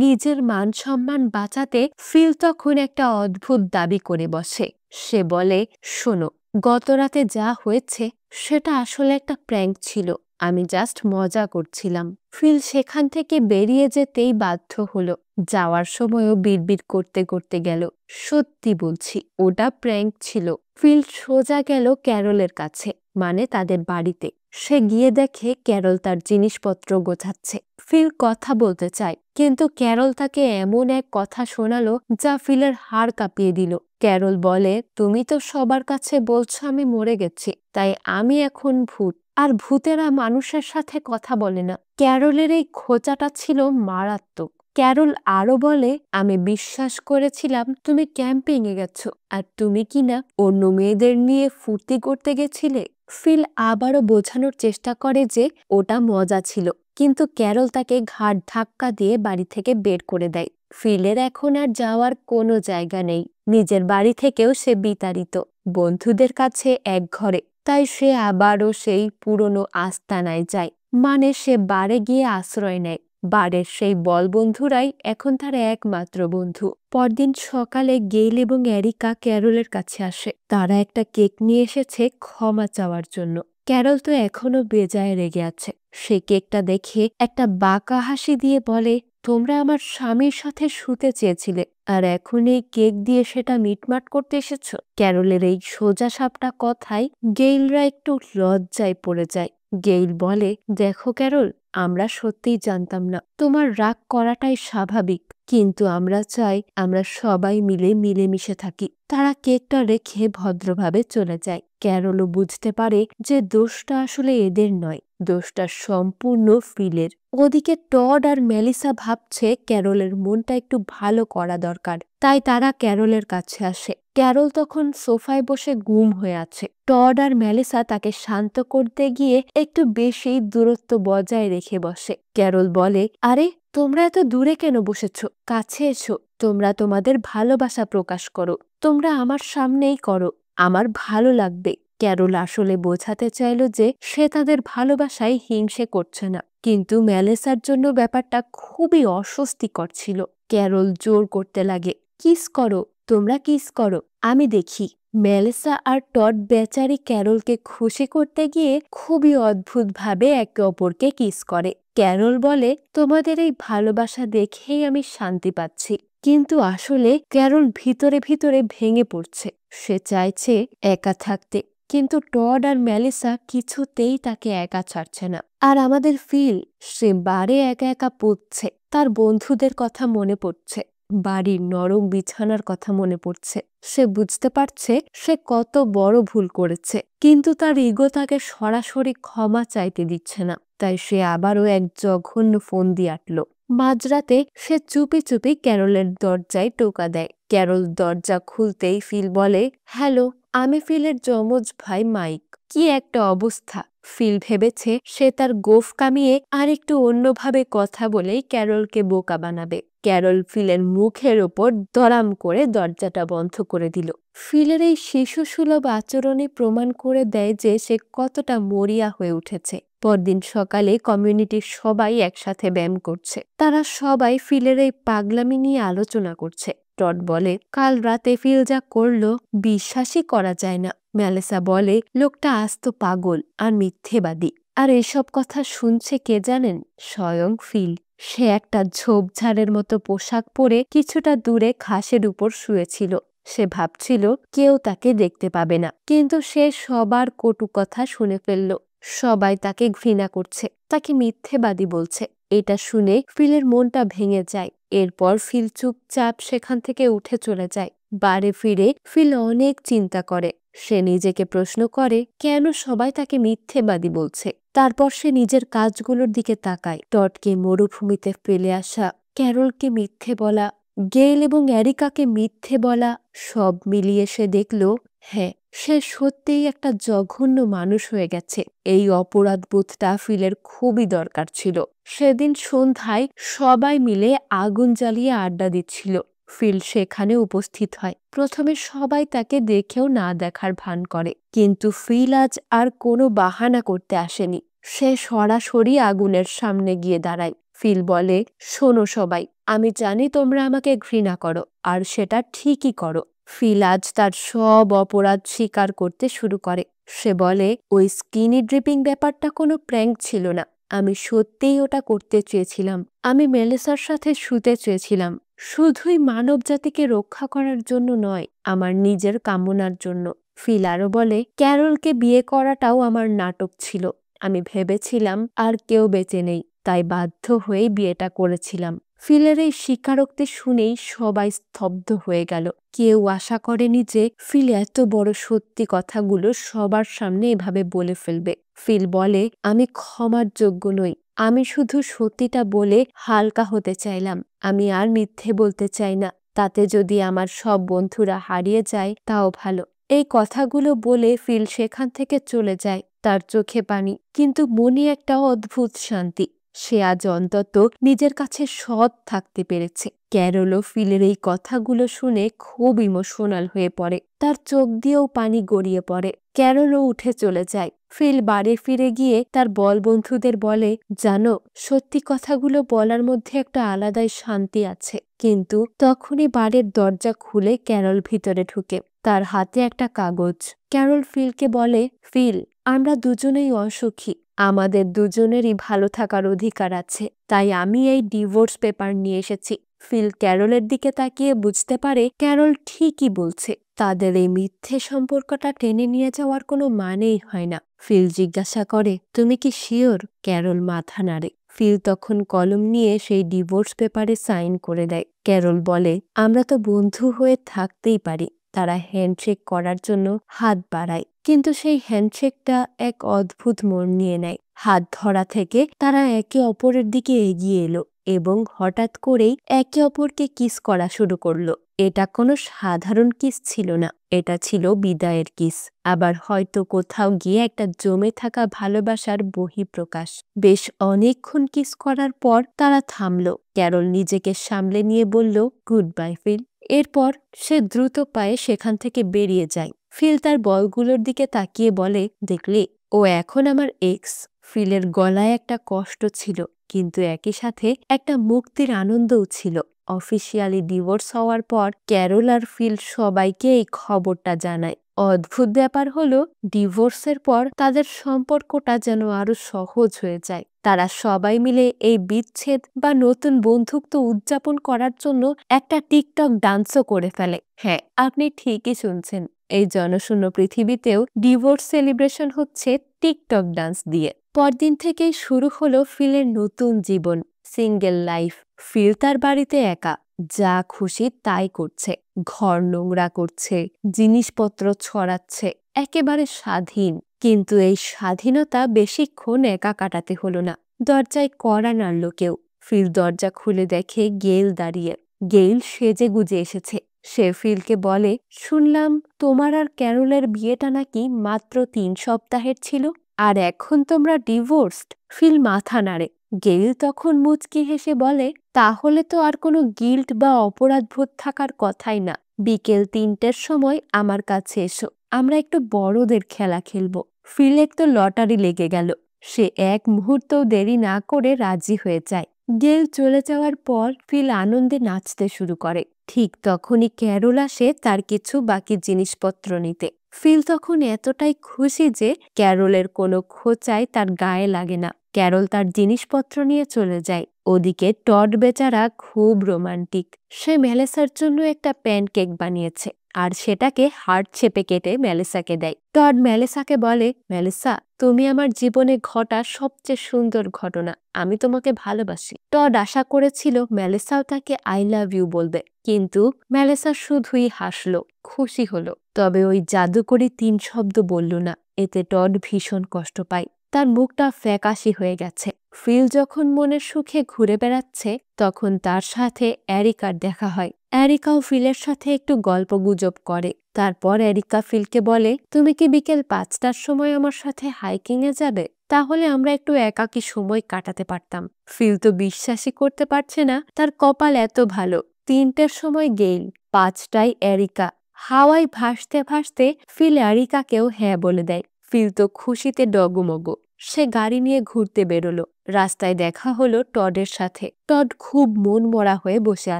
নিজের মান সম্মান বাঁচাতে ফিল তখন একটা অদ্ভুত দাবি করে বসে। সে বলে, শোনো, গত রাতে যা হয়েছে সেটা আসলে একটা প্র্যাঙ্ক ছিল, আমি জাস্ট মজা করছিলাম। ফিল সেখান থেকে বেরিয়ে যেতেই বাধ্য হলো। যাওয়ার সময়ও বিড়বিড় করতে করতে গেল, সত্যি বলছি ওটা প্র্যাঙ্ক ছিল। ফিল সোজা গেল ক্যারলের কাছে, মানে তাদের বাড়িতে। সে গিয়ে দেখে ক্যারল তার জিনিসপত্র গোছাচ্ছে। ফিল কথা বলতে চায়, কিন্তু ক্যারল তাকে এমন এক কথা শোনালো যা ফিলের হাড় কাঁপিয়ে দিল। ক্যারল বলে, তুমি তো সবার কাছে বলছো আমি মরে গেছি, তাই আমি এখন ভূত, আর ভূতেরা মানুষের সাথে কথা বলে না। ক্যারলের এই খোঁচাটা ছিল মারাত্মক। ক্যারল আরো বলে, আমি বিশ্বাস করেছিলাম তুমি ক্যাম্পিং এ গেছো, আর তুমি কিনা অন্য মেয়েদের নিয়ে ফুর্তি করতে গেছিলে। ফিল আবারও বোঝানোর চেষ্টা করে যে ওটা মজা ছিল, কিন্তু ক্যারল তাকে ঘাড় ধাক্কা দিয়ে বাড়ি থেকে বের করে দেয়। ফিলের এখন আর যাওয়ার কোনো জায়গা নেই। নিজের বাড়ি থেকেও সে বিতাড়িত, বন্ধুদের কাছে এক ঘরে। তাই সে আবারও সেই পুরনো আস্তানায় যায়, মানে সে বারে গিয়ে আশ্রয় নেয়। বারের সেই বলবন্ধুরাই এখন তার একমাত্র বন্ধু। পরদিন সকালে গেইল এবং এরিকা ক্যারলের কাছে আসে। তারা একটা কেক নিয়ে এসেছে ক্ষমা চাওয়ার জন্য। ক্যারল তো এখনো বেজায় রেগে আছে। সে কেকটা দেখে একটা বাঁকা হাসি দিয়ে বলে, তোমরা আমার স্বামীর সাথে শুতে চেয়েছিলে, আর এখন এই কেক দিয়ে সেটা মিটমাট করতে এসেছ। ক্যারলের এই সোজা সাপটা কথায় গেইলরা একটু লজ্জায় পড়ে যায়। গেইল বলে, দেখো ক্যারল, আমরা সত্যিই জানতাম না, তোমার রাগ করাটাই স্বাভাবিক, কিন্তু আমরা চাই আমরা সবাই মিলে মিলেমিশে থাকি। তারা কেকটা রেখে ভদ্রভাবে চলে যায়। ক্যারলও বুঝতে পারে যে দোষটা আসলে এদের নয়, দোষটা সম্পূর্ণ ফিলের। ওদিকে টড আর মেলিসা ভাবছে ক্যারলের মনটা একটু ভালো করা দরকার, তাই তারা ক্যারলের কাছে আসে। ক্যারল তখন সোফায় বসে গুম হয়ে আছে। টড আর মেলিসা তাকে শান্ত করতে গিয়ে একটু বেশি দূরত্ব বজায় রেখে বসে। ক্যারল বলে, আরে তোমরা এত দূরে কেন বসেছ? কাছে এসো, তোমরা তোমাদের ভালোবাসা প্রকাশ করো, তোমরা আমার সামনেই করো, আমার ভালো লাগবে। ক্যারল আসলে বোঝাতে চাইল যে সে তাদের ভালোবাসায় হিংসে করছে না, কিন্তু মেলিসার জন্য ব্যাপারটা খুবই অস্বস্তিকর ছিল। ক্যারল জোর করতে লাগে, কিস করো, তোমরা কিস করো, আমি দেখি। মেলিসা আর টড বেচারি ক্যারলকে খুশি করতে গিয়ে খুবই অদ্ভুতভাবে একে অপরকে কিস করে। ক্যারল বলে, তোমাদের এই ভালোবাসা দেখেই আমি শান্তি পাচ্ছি। কিন্তু আসলে ক্যারল ভিতরে ভিতরে ভেঙে পড়ছে। সে চাইছে একা থাকতে, কিন্তু টড আর মেলিসা কিছুতেই তাকে একা ছাড়ছে না। আর আমাদের ফিল, সে বারে একা একা পড়ছে, তার বন্ধুদের কথা মনে পড়ছে। বাড়ির নরম বিছানার কথা মনে পড়ছে। সে বুঝতে পারছে সে কত বড় ভুল করেছে, কিন্তু তার ইগো তাকে সরাসরি ক্ষমা চাইতে দিচ্ছে না। তাই সে আবারও এক জঘন্য ফোন দিয়ে আটল। মাঝরাতে সে চুপি চুপি ক্যারলের দরজায় টোকা দেয়। ক্যারল দরজা খুলতেই ফিল বলে, হ্যালো, আমি ফিলের যমজ ভাই মাইক। কি একটা অবস্থা! ফিল ভেবেছে সে তার গোঁফ কামিয়ে আর একটু অন্যভাবে কথা বলেই ক্যারলকে বোকা বানাবে। ক্যারল ফিলের মুখের ওপর দরাম করে দরজাটা বন্ধ করে দিল। ফিলের এই শিশুসুলভ আচরণে প্রমাণ করে দেয় যে সে কতটা মরিয়া হয়ে উঠেছে। পরদিন সকালে কমিউনিটির সবাই একসাথে ব্যায়াম করছে। তারা সবাই ফিলের এই পাগলামি নিয়ে আলোচনা করছে। টড বলে, কাল রাতে ফিল যা করলো বিশ্বাসই করা যায় না। মেলিসা বলে, লোকটা আস্ত পাগল আর মিথ্যেবাদী। আর এসব কথা শুনছে কে জানেন? স্বয়ং ফিল। সে একটা ঝোপঝাড়ের মতো পোশাক পরে কিছুটা দূরে ঘাসের উপর শুয়েছিল। সে ভাবছিল কেউ তাকে দেখতে পাবে না, কিন্তু সে সবার কটু কথা শুনে ফেলল। সবাই তাকে ঘৃণা করছে, তাকে মিথ্যেবাদী বলছে। এটা শুনে ফিলের মনটা ভেঙে যায়। এরপর ফিল চুপচাপ সেখান থেকে উঠে চলে যায়। বাড়ি ফিরে ফিল অনেক চিন্তা করে। সে নিজেকে প্রশ্ন করে কেন সবাই তাকে মিথ্যেবাদী বলছে। তারপর সে নিজের কাজগুলোর দিকে তাকায়। টডকে মরুভূমিতে ফেলে আসা, ক্যারলকে মিথ্যে বলা, গেল এবং এরিকাকে মিথ্যে বলা, সব মিলিয়ে সে দেখল, হ্যাঁ, সে সত্যিই একটা জঘন্য মানুষ হয়ে গেছে। এই অপরাধ বোধটা ফিলের খুবই দরকার ছিল। সেদিন সন্ধ্যায় সবাই মিলে আগুন জ্বালিয়ে আড্ডা দিচ্ছিল। ফিল সেখানে উপস্থিত হয়। প্রথমে সবাই তাকে দেখেও না দেখার ভান করে, কিন্তু ফিল আজ আর কোনো বাহানা করতে আসেনি। সে সরাসরি আগুনের সামনে গিয়ে দাঁড়ায়। ফিল বলে, শোনো সবাই, আমি জানি তোমরা আমাকে ঘৃণা করো, আর সেটা ঠিকই করো। ফিল আজ তার সব অপরাধ স্বীকার করতে শুরু করে। সে বলে, ওই স্কিনি ড্রিপিং ব্যাপারটা কোনো প্র্যাঙ্ক ছিল না। আমি সত্যিই ওটা করতে চেয়েছিলাম। আমি মেলিসার সাথে শুতে চেয়েছিলাম, শুধুই মানব জাতিকে রক্ষা করার জন্য নয়, আমার নিজের কামনার জন্য। ফিল আরো বলে, ক্যারলকে বিয়ে করাটাও আমার নাটক ছিল। আমি ভেবেছিলাম আর কেউ বেঁচে নেই, তাই বাধ্য হয়েই বিয়েটা করেছিলাম। ফিলের এই স্বীকারোক্তি শুনেই সবাই স্তব্ধ হয়ে গেল। কেউ আশা করেনি যে ফিল এত বড় সত্যি কথাগুলো সবার সামনে এভাবে বলে ফেলবে। ফিল বলে, আমি ক্ষমার যোগ্য নই। আমি শুধু সত্যিটা বলে হালকা হতে চাইলাম। আমি আর মিথ্যে বলতে চাই না। তাতে যদি আমার সব বন্ধুরা হারিয়ে যায় তাও ভালো। এই কথাগুলো বলে ফিল সেখান থেকে চলে যায়। তার চোখে পানি, কিন্তু মনে একটা অদ্ভুত শান্তি। সে আজ অন্তত নিজের কাছে সৎ থাকতে পেরেছে। ক্যারলও ফিলের এই কথাগুলো শুনে খুব ইমোশনাল হয়ে পড়ে। তার চোখ দিয়েও পানি গড়িয়ে পড়ে। ক্যারলও উঠে চলে যায়। ফিল বাড়ি ফিরে গিয়ে তার বন্ধুদের বলে, জানো, সত্যি কথাগুলো বলার মধ্যে একটা আলাদাই শান্তি আছে। কিন্তু তখনই বাড়ির দরজা খুলে ক্যারল ভিতরে ঢুকে। তার হাতে একটা কাগজ। ক্যারল ফিলকে বলে, ফিল, আমরা দুজনেই অসুখী। আমাদের দুজনেরই ভালো থাকার অধিকার আছে। তাই আমি এই ডিভোর্স পেপার নিয়ে এসেছি। ফিল ক্যারলের দিকে তাকিয়ে বুঝতে পারে ক্যারল ঠিকই বলছে। তাদের এই মিথ্যে সম্পর্কটা টেনে নিয়ে যাওয়ার কোনো মানেই হয় না। ফিল জিজ্ঞাসা করে, তুমি কি শিওর? ক্যারল মাথা নাড়ে। ফিল তখন কলম নিয়ে সেই ডিভোর্স পেপারে সাইন করে দেয়। ক্যারল বলে, আমরা তো বন্ধু হয়ে থাকতেই পারি। তারা হ্যান্ডশেক করার জন্য হাত বাড়ায়, কিন্তু সেই হ্যান্ডশেকটা এক অদ্ভুত মোড় নিয়ে নেয়। হাত ধরা থেকে তারা একে অপরের দিকে এগিয়ে এলো এবং হঠাৎ করেই একে অপরকে কিস করা শুরু করলো। এটা কোনো সাধারণ কিস ছিল না, এটা ছিল বিদায়ের কিস। আবার হয়তো কোথাও গিয়ে একটা জমে থাকা ভালোবাসার বহিঃপ্রকাশ। বেশ অনেকক্ষণ কিস করার পর তারা থামলো। ক্যারল নিজেকে সামলে নিয়ে বলল, গুড বাই ফিল। এরপর সে দ্রুত পায়ে সেখান থেকে বেরিয়ে যায়। ফিল তার বলগুলোর দিকে তাকিয়ে বলে, দেখলে, ও এখন আমার এক্স। ফিলের গলায় একটা কষ্ট ছিল, কিন্তু একই সাথে একটা মুক্তির আনন্দও ছিল। অফিসিয়ালি ডিভোর্স হওয়ার পর ক্যারল আর ফিল সবাইকে এই খবরটা জানায়। অদ্ভুত ব্যাপার হলো, ডিভোর্সের পর তাদের সম্পর্কটা যেন আরো সহজ হয়ে যায়। তারা সবাই মিলে এই বিচ্ছেদ বা নতুন বন্ধুত্ব উদযাপন করার জন্য একটা টিকটক ডান্সও করে ফেলে। হ্যাঁ, আপনি ঠিকই শুনছেন। এই জনশূন্য পৃথিবীতেও ডিভোর্স সেলিব্রেশন হচ্ছে টিকটক ডান্স দিয়ে। পরদিন থেকেই শুরু হলো ফিলের নতুন জীবন, সিঙ্গেল লাইফ। ফিল তার বাড়িতে একা, যা খুশি তাই করছে, ঘর নোংরা করছে, জিনিসপত্র ছড়াচ্ছে, একেবারে স্বাধীন। কিন্তু এই স্বাধীনতা বেশিক্ষণ একা কাটাতে হলো না। দরজায় কড়া নাড়ল কেউ। ফিল দরজা খুলে দেখে গেইল দাঁড়িয়ে। গেইল সেজে গুজে এসেছে। সে ফিলকে বলে, শুনলাম তোমার আর ক্যারলের বিয়েটা নাকি মাত্র 3 সপ্তাহের ছিল, আর এখন তোমরা ডিভোর্সড। ফিল মাথা নাড়ে। গেইল তখন মুচকি হেসে বলে, তাহলে তো আর কোনো গিল্ট বা অপরাধবোধ থাকার কথাই না। বিকেল 3টের সময় আমার কাছে এসো, আমরা একটু বড়দের খেলা খেলবো। ফিলের তো লটারি লেগে গেল। সে এক মুহূর্তও দেরি না করে রাজি হয়ে যায়। গেইল চলে যাওয়ার পর ফিল আনন্দে নাচতে শুরু করে। ঠিক তখনই ক্যারল আসে তার কিছু বাকি জিনিসপত্র নিতে। ফিল তখন এতটাই খুশি যে ক্যারলের কোনো খোঁচাই তার গায়ে লাগে না। ক্যারল তার জিনিসপত্র নিয়ে চলে যায়। ওদিকে টড বেচারা খুব রোমান্টিক। সে মেলেসার জন্য একটা প্যানকেক বানিয়েছে আর সেটাকে হার্ট শেপে কেটে মেলেসাকে দেয়। টড মেলেসাকে বলে, মেলেসা, তুমি আমার জীবনে ঘটা সবচেয়ে সুন্দর ঘটনা। আমি তোমাকে ভালোবাসি। টড আশা করেছিল মেলেসাও তাকে আই লাভ ইউ বলবে, কিন্তু মেলেসা শুধুই হাসলো, খুশি হলো। তবে ওই জাদুকরি 3 শব্দ বলল না। এতে টড ভীষণ কষ্ট পায়। তার মুখটা ফ্যাকাশি হয়ে গেছে। ফিল যখন মনের সুখে ঘুরে বেড়াচ্ছে তখন তার সাথে এরিকার দেখা হয়। এরিকাও ফিলের সাথে একটু গল্প গুজব করে। তারপর এরিকা ফিলকে বলে, তুমি কি বিকেল 5টার সময় আমার সাথে হাইকিং এ যাবে? তাহলে আমরা একটু একাকী সময় কাটাতে পারতাম। ফিল তো বিশ্বাসই করতে পারছে না তার কপাল এত ভালো। 3টের সময় গেইল, 5টায় এরিকা। হাওয়ায় ভাসতে ভাসতে ফিল এরিকাকেও হ্যাঁ বলে দেয়। ফিল তো খুশিতে ডগমগ। সে গাড়ি নিয়ে ঘুরতে বেরোলো। রাস্তায় দেখা হলো টডের সাথে। টড খুব মন মরা হয়ে বসে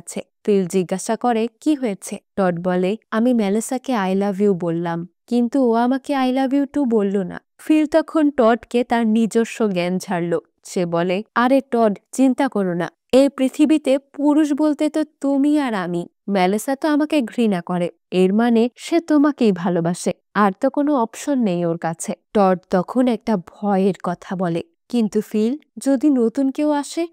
আছে। ফিল জিজ্ঞাসা করে, কি হয়েছে? টড বলে, আমি মেলেসাকে আই লাভ ইউ বললাম, কিন্তু ও আমাকে আই লাভ ইউ টু বলল না। ফিল তখন টডকে তার নিজস্ব জ্ঞান ছাড়ল। সে বলে, আরে টড, চিন্তা করো না। এই পৃথিবীতে পুরুষ বলতে তো তুমি আর আমি। মেলেসা তো আমাকে ঘৃণা করে, এর মানে সে তোমাকেই ভালোবাসে। আর তো কোনো অপশন নেই ওর কাছে। টড তখন একটা ভয়ের কথা বলে, কিন্তু ফিল, যদি নতুন কেউ আসে,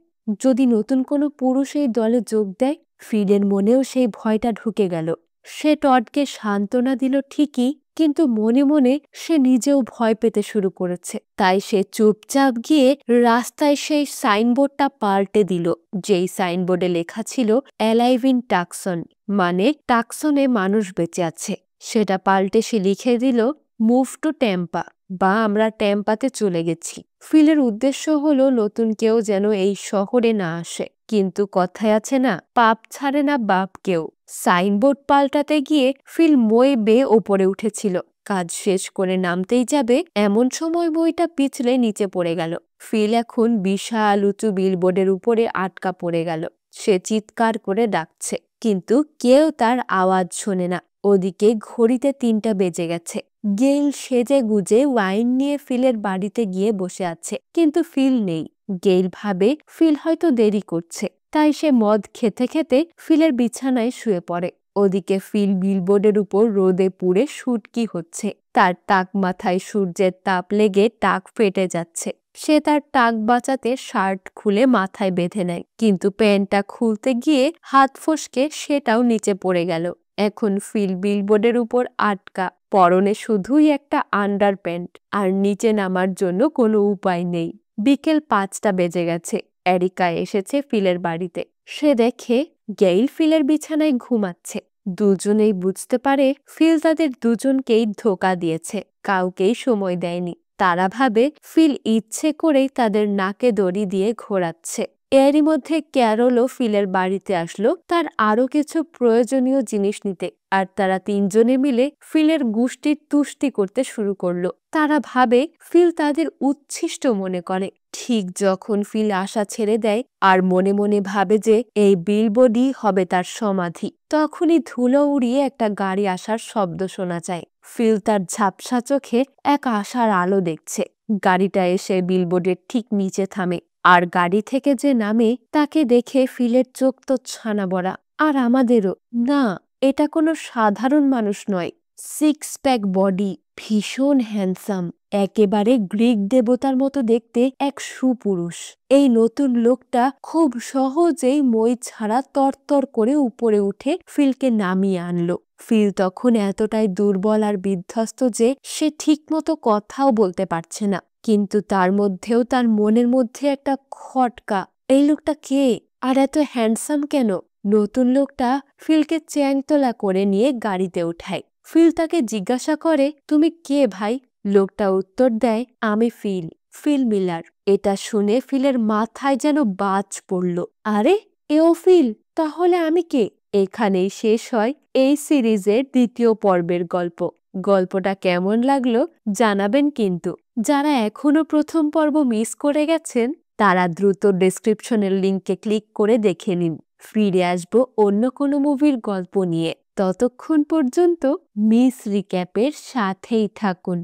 যদি নতুন কোনো পুরুষ এই দলে যোগ দেয়? ফিলের মনেও সেই ভয়টা ঢুকে গেল। সে টডকে সান্ত্বনা দিল ঠিকই, কিন্তু মনে মনে সে নিজেও ভয় পেতে শুরু করেছে। তাই সে চুপচাপ গিয়ে রাস্তায় সেই সাইনবোর্ডটা পাল্টে দিল, যেই সাইনবোর্ডে লেখা ছিল অ্যালাইভ ইন টাকসন, মানে টাকসনে মানুষ বেঁচে আছে। সেটা পাল্টে সে লিখে দিল মুভ টু ট্যাম্পা, বা আমরা ট্যাম্পাতে চলে গেছি। ফিলের উদ্দেশ্য হলো নতুন কেউ যেন এই শহরে না আসে। কিন্তু কথায় আছে না, পাপ ছাড়ে না বাপ কেউ। সাইনবোর্ড পাল্টাতে গিয়ে ফিল মই বেয়ে ওপরে উঠেছিল। কাজ শেষ করে নামতেই যাবে এমন সময় বইটা পিছলে নিচে পড়ে গেল। ফিল এখন বিশাল উঁচু বিলবোর্ডের উপরে আটকা পড়ে গেল। সে চিৎকার করে ডাকছে, কিন্তু কেউ তার আওয়াজ শোনে না। ওদিকে ঘড়িতে 3টা বেজে গেছে। গেইল সেজে গুজে ওয়াইন নিয়ে ফিলের বাড়িতে গিয়ে বসে আছে, কিন্তু ফিল নেই। গেইল ভাবে ফিল হয়তো দেরি করছে, তাই সে মদ খেতে খেতে ফিলের বিছানায় শুয়ে পড়ে। ওদিকে ফিল বিলবোর্ডের উপর রোদে পুড়ে শুটকি হচ্ছে। তার টাক মাথায় সূর্যের তাপ লেগে টাক ফেটে যাচ্ছে। সে তার টাক বাঁচাতে শার্ট খুলে মাথায় বেঁধে নেয়, কিন্তু প্যান্টটা খুলতে গিয়ে হাত ফসকে সেটাও নিচে পড়ে গেল। এখন ফিল বিলবোর্ডের উপর আটকা, পরনে শুধুই একটা আন্ডার প্যান্ট, আর নিচে নামার জন্য কোনো উপায় নেই। বিকেল 5টা বেজে গেছে। এরিকা এসেছে ফিলের বাড়িতে। সে দেখে গেইল ফিলের বিছানায় ঘুমাচ্ছে। দুজনেই বুঝতে পারে ফিল তাদের দুজনকেই ধোঁকা দিয়েছে, কাউকেই সময় দেয়নি। তারা ভাবে ফিল ইচ্ছে করেই তাদের নাকে দড়ি দিয়ে ঘোরাচ্ছে। এরই মধ্যে ক্যারলও ফিলের বাড়িতে আসলো তার আরো কিছু প্রয়োজনীয় জিনিস নিতে, আর তারা 3জনে মিলে ফিলের গুষ্টির তুষ্টি করতে শুরু করলো। তারা ভাবে ফিল তাদের উচ্ছিষ্ট মনে করে। ঠিক যখন ফিল আশা ছেড়ে দেয় আর মনে মনে ভাবে যে এই বিলবোর্ডই হবে তার সমাধি, তখনই ধুলো উড়িয়ে একটা গাড়ি আসার শব্দ শোনা যায়। ফিল তার ঝাপসা চোখে এক আশার আলো দেখছে। গাড়িটা এসে বিলবোর্ডের ঠিক নিচে থামে, আর গাড়ি থেকে যে নামে তাকে দেখে ফিলের চোখ তো ছানা বড়া। আর আমাদেরও। না, এটা কোনো সাধারণ মানুষ নয়। 6 প্যাক বডি, ভীষণ হ্যান্ডসাম, একেবারে গ্রিক দেবতার মতো দেখতে এক সুপুরুষ। এই নতুন লোকটা খুব সহজেই মই ছাড়া তরতর করে উপরে উঠে ফিলকে নামিয়ে আনলো। ফিল তখন এতটাই দুর্বল আর বিধ্বস্ত যে সে ঠিকমতো কথাও বলতে পারছে না, কিন্তু তার মধ্যেও তার মনের মধ্যে একটা খটকা, এই লোকটা কে আর এত হ্যান্ডসাম কেন? নতুন লোকটা ফিলকে চ্যাংতলা করে নিয়ে গাড়িতে উঠায়। ফিল তাকে জিজ্ঞাসা করে, তুমি কে ভাই? লোকটা উত্তর দেয়, আমি ফিল, ফিল মিলার। এটা শুনে ফিলের মাথায় যেন বাজ পড়ল। আরে, এও ফিল, তাহলে আমি কে? এখানেই শেষ হয় এই সিরিজের দ্বিতীয় পর্বের গল্প। গল্পটা কেমন লাগলো জানাবেন কিন্তু। যারা এখনো প্রথম পর্ব মিস করে গেছেন তারা দ্রুত ডেসক্রিপশনের লিঙ্কে ক্লিক করে দেখে নিন। ফিরে আসবো অন্য কোনো মুভির গল্প নিয়ে। ততক্ষণ পর্যন্ত মিস রিক্যাপের সাথেই থাকুন।